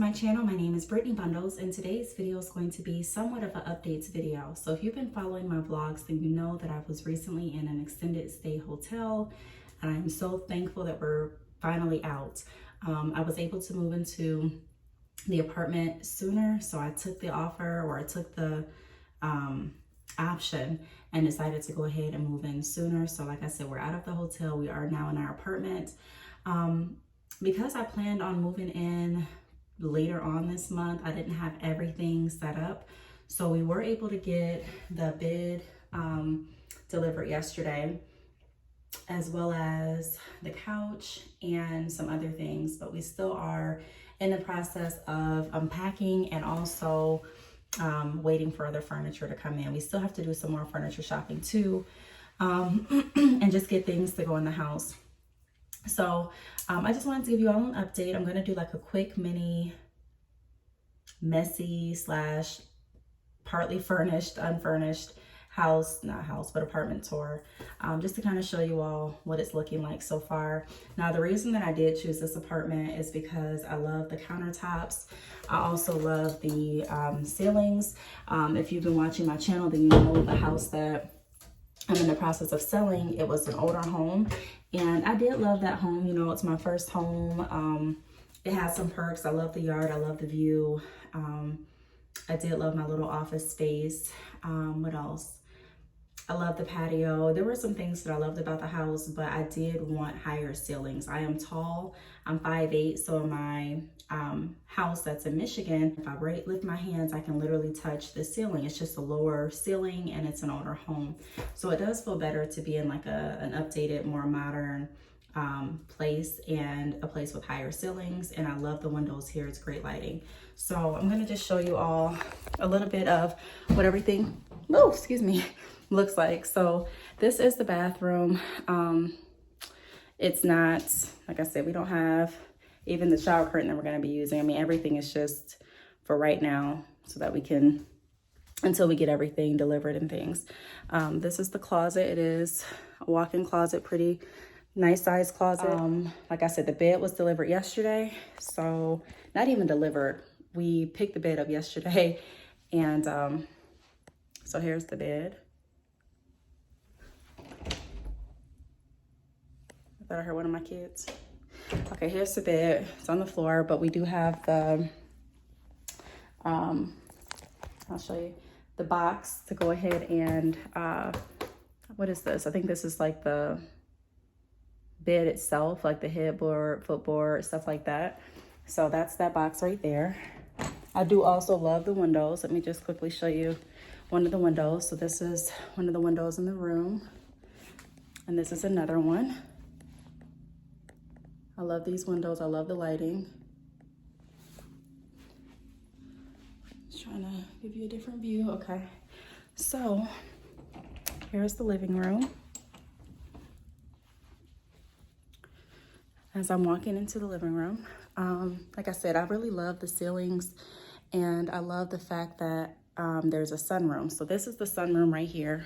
my channel. My name is Brittney Bundles, and today's video is going to be somewhat of an updates video. So if you've been following my vlogs, then you know that I was recently in an extended stay hotel, and I'm so thankful that we're finally out. I was able to move into the apartment sooner, so I took the offer, or I took the option and decided to go ahead and move in sooner. So like I said, we're out of the hotel. We are now in our apartment. Because I planned on moving in later on this month, I didn't have everything set up. So we were able to get the bed delivered yesterday, as well as the couch and some other things, but we still are in the process of unpacking and also waiting for other furniture to come in. We still have to do some more furniture shopping too, and just get things to go in the house. So I just wanted to give you all an update. I'm going to do like a quick mini messy slash partly furnished, unfurnished house, not house, but apartment tour, just to kind of show you all what it's looking like so far. Now, the reason that I did choose this apartment is because I love the countertops. I also love the ceilings. If you've been watching my channel, then you know the house that I'm in the process of selling. It was an older home, and I did love that home. You know, it's my first home. It has some perks. I love the yard. I love the view. I did love my little office space. What else? I love the patio. There were some things that I loved about the house, but I did want higher ceilings. I am tall. I'm 5'8", so in my house that's in Michigan, if I lift my hands, I can literally touch the ceiling. It's just a lower ceiling, and it's an older home. So it does feel better to be in like an updated, more modern place, and a place with higher ceilings. And I love the windows here. It's great lighting. So I'm going to just show you all a little bit of what everything, looks like. So this is the bathroom. It's not, like I said, we don't have even the shower curtain that we're going to be using. I mean, everything is just for right now, so that we can, until we get everything delivered and things. This is the closet. It is a walk-in closet, pretty nice size closet. Like I said, the bed was delivered yesterday. So not even delivered. We picked the bed up yesterday, and so here's the bed. I thought I heard one of my kids. Okay, here's the bed. It's on the floor, but we do have the, I'll show you, the box to go ahead and, what is this? I think this is like the bed itself, like the headboard, footboard, stuff like that. So that's that box right there. I do also love the windows. Let me just quickly show you one of the windows. So this is one of the windows in the room, and this is another one. I love these windows. I love the lighting. Just trying to give you a different view. Okay, so here's the living room. As I'm walking into the living room, like I said, I really love the ceilings, and I love the fact that there's a sunroom. So this is the sunroom right here.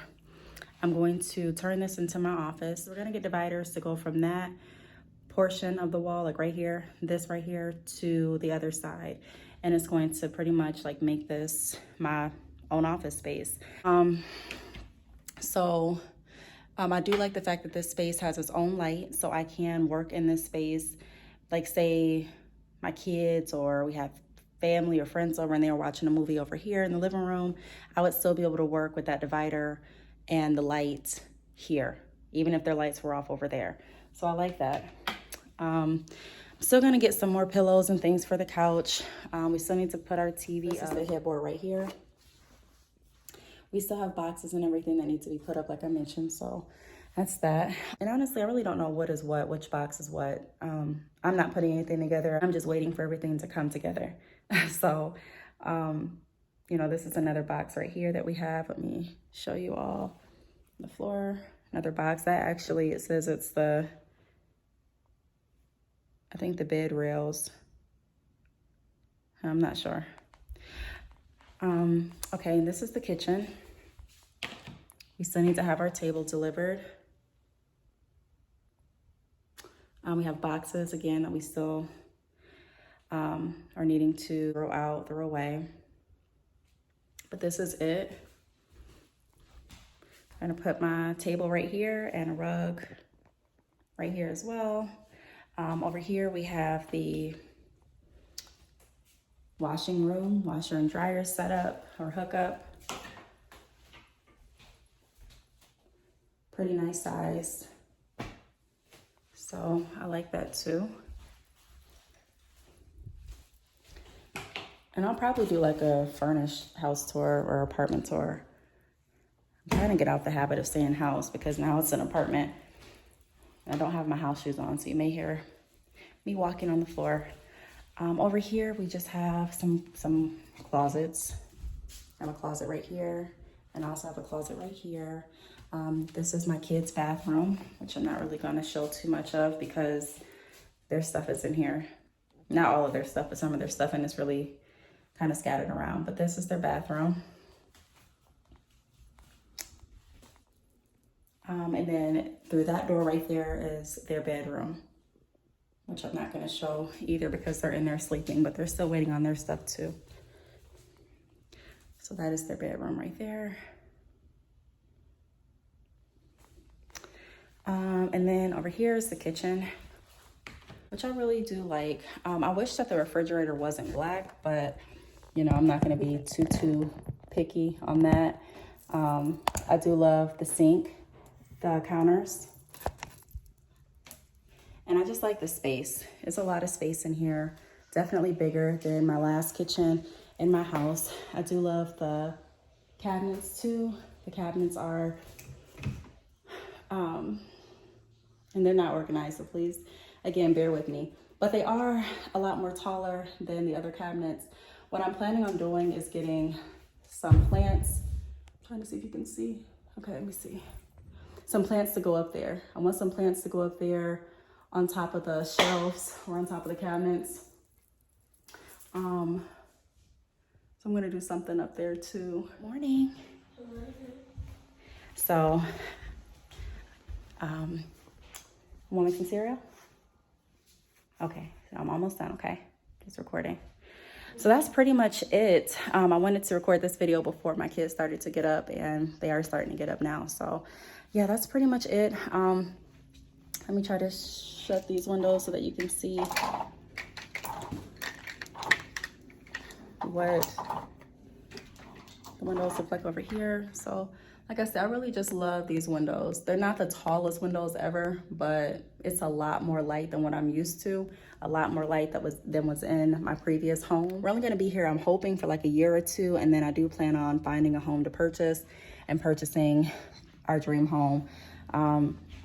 I'm going to turn this into my office. We're gonna get dividers to go from that portion of the wall, like right here, this right here, to the other side, and it's going to pretty much like make this my own office space. I do like the fact that this space has its own light, so I can work in this space. Like say my kids, or we have family or friends over and they were watching a movie over here in the living room, I would still be able to work with that divider and the light here, even if their lights were off over there. So I like that. I'm still gonna get some more pillows and things for the couch. We still need to put our TV up. This is the headboard right here. We still have boxes and everything that need to be put up, like I mentioned, so that's that. And honestly, I really don't know what is what, which box is what. I'm not putting anything together. I'm just waiting for everything to come together. So, you know, this is another box right here that we have. Let me show you all the floor. Another box that actually, it says it's the, I think the bed rails. I'm not sure. Okay, and this is the kitchen. We still need to have our table delivered. We have boxes again that we still or needing to throw out, throw away. But this is it. I'm gonna put my table right here and a rug right here as well. Over here we have the washing room, washer and dryer setup or hookup. Pretty nice size. So I like that too. And I'll probably do like a furnished house tour or apartment tour. I'm trying to get out the habit of saying house because now it's an apartment. I don't have my house shoes on, so you may hear me walking on the floor. Over here, we just have some closets. I have a closet right here, and I also have a closet right here. This is my kids' bathroom, which I'm not really gonna show too much of because their stuff is in here. Not all of their stuff, but some of their stuff, and it's really kind of scattered around. But this is their bathroom. And then through that door right there is their bedroom, which I'm not gonna show either because they're in there sleeping, but they're still waiting on their stuff too. So that is their bedroom right there. And then over here is the kitchen, which I really do like. I wish that the refrigerator wasn't black, but you know, I'm not gonna be too picky on that. I do love the sink, the counters, and I just like the space. It's a lot of space in here, definitely bigger than my last kitchen in my house. I do love the cabinets too. The cabinets are, and they're not organized, so please, again, bear with me. But they are a lot more taller than the other cabinets. What I'm planning on doing is getting some plants. I'm trying to see if you can see. Okay, let me see. Some plants to go up there. I want some plants to go up there on top of the shelves or on top of the cabinets. So I'm gonna do something up there too. Morning. So, want me some cereal? Okay, so I'm almost done, okay? Just recording. So that's pretty much it. I wanted to record this video before my kids started to get up, and they are starting to get up now. So yeah, that's pretty much it. Let me try to shut these windows so that you can see what the windows look like over here. So like I said, I really just love these windows. They're not the tallest windows ever, but it's a lot more light than what I'm used to. A lot more light than was in my previous home. We're only gonna be here, I'm hoping, for like a year or two, and then I do plan on finding a home to purchase and purchasing our dream home.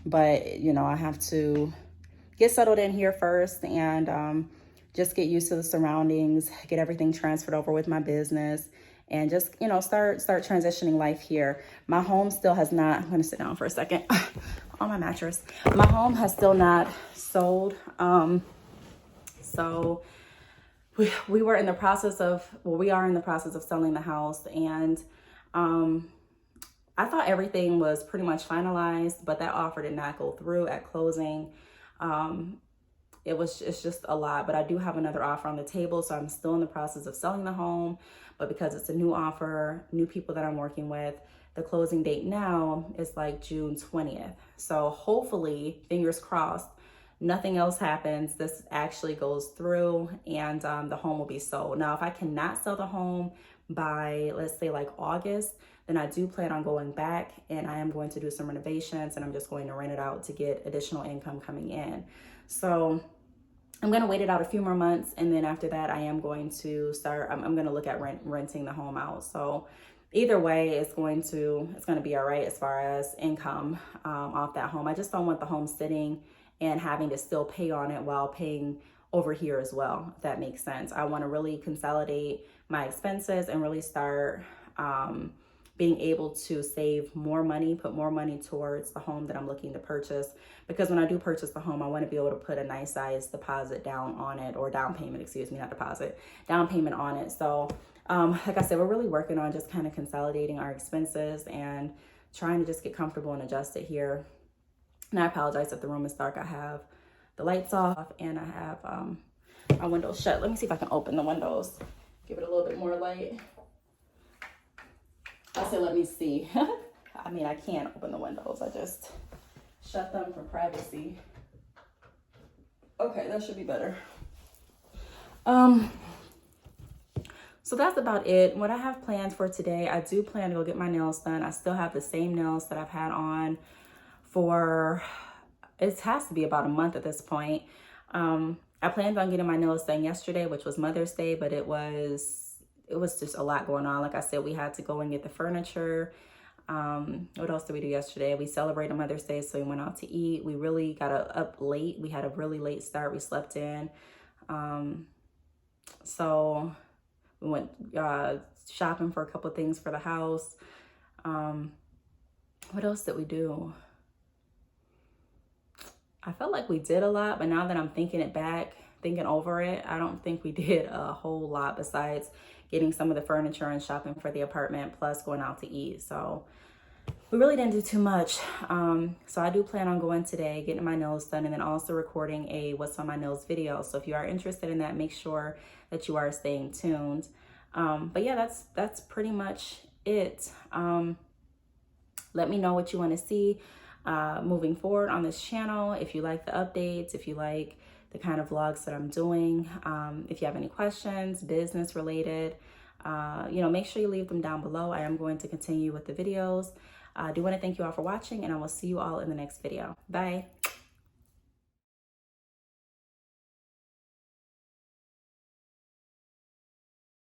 But you know, I have to get settled in here first and just get used to the surroundings, get everything transferred over with my business, and just, you know, start transitioning life here. My home still has not, I'm gonna sit down for a second on my mattress. My home has still not sold. So we were in the process of, well, we are in the process of selling the house, and I thought everything was pretty much finalized, but that offer did not go through at closing. It's just a lot, but I do have another offer on the table, so I'm still in the process of selling the home. But because it's a new offer, new people that I'm working with, the closing date now is like June 20th. So hopefully, fingers crossed, nothing else happens. This actually goes through, and the home will be sold. Now, if I cannot sell the home by, let's say, like August, then I do plan on going back, and I am going to do some renovations, and I'm just going to rent it out to get additional income coming in. So I'm going to wait it out a few more months, and then after that, I am going to start, I'm going to look at renting the home out. So either way, it's going to be all right as far as income off that home. I just don't want the home sitting and having to still pay on it while paying over here as well, if that makes sense. I want to really consolidate my expenses and really start being able to save more money, put more money towards the home that I'm looking to purchase. Because when I do purchase the home, I want to be able to put a nice size deposit down on it, or down payment, excuse me, not deposit, down payment on it. So like I said, we're really working on just kind of consolidating our expenses and trying to just get comfortable and adjusted here. And I apologize if the room is dark. I have the lights off, and I have my windows shut. Let me see if I can open the windows. Give it a little bit more light. I said, let me see. I mean, I can't open the windows. I just shut them for privacy. Okay, that should be better. So that's about it. What I have planned for today, I do plan to go get my nails done. I still have the same nails that I've had on for, it has to be about a month at this point. I planned on getting my nails done yesterday, which was Mother's Day, but it was just a lot going on. Like I said, we had to go and get the furniture. What else did we do yesterday? We celebrated Mother's Day, so we went out to eat. We really got up late. We had a really late start. We slept in. So we went shopping for a couple of things for the house. What else did we do? I felt like we did a lot, but now that I'm thinking over it, I don't think we did a whole lot besides getting some of the furniture and shopping for the apartment, plus going out to eat. So we really didn't do too much. So I do plan on going today, getting my nails done, and then also recording a What's on My Nails video. So if you are interested in that, make sure that you are staying tuned. But yeah, that's pretty much it. Let me know what you want to see moving forward on this channel. If you like the updates, if you like the kind of vlogs that I'm doing, if you have any questions, business related, make sure you leave them down below. I am going to continue with the videos. I do want to thank you all for watching, and I will see you all in the next video. Bye.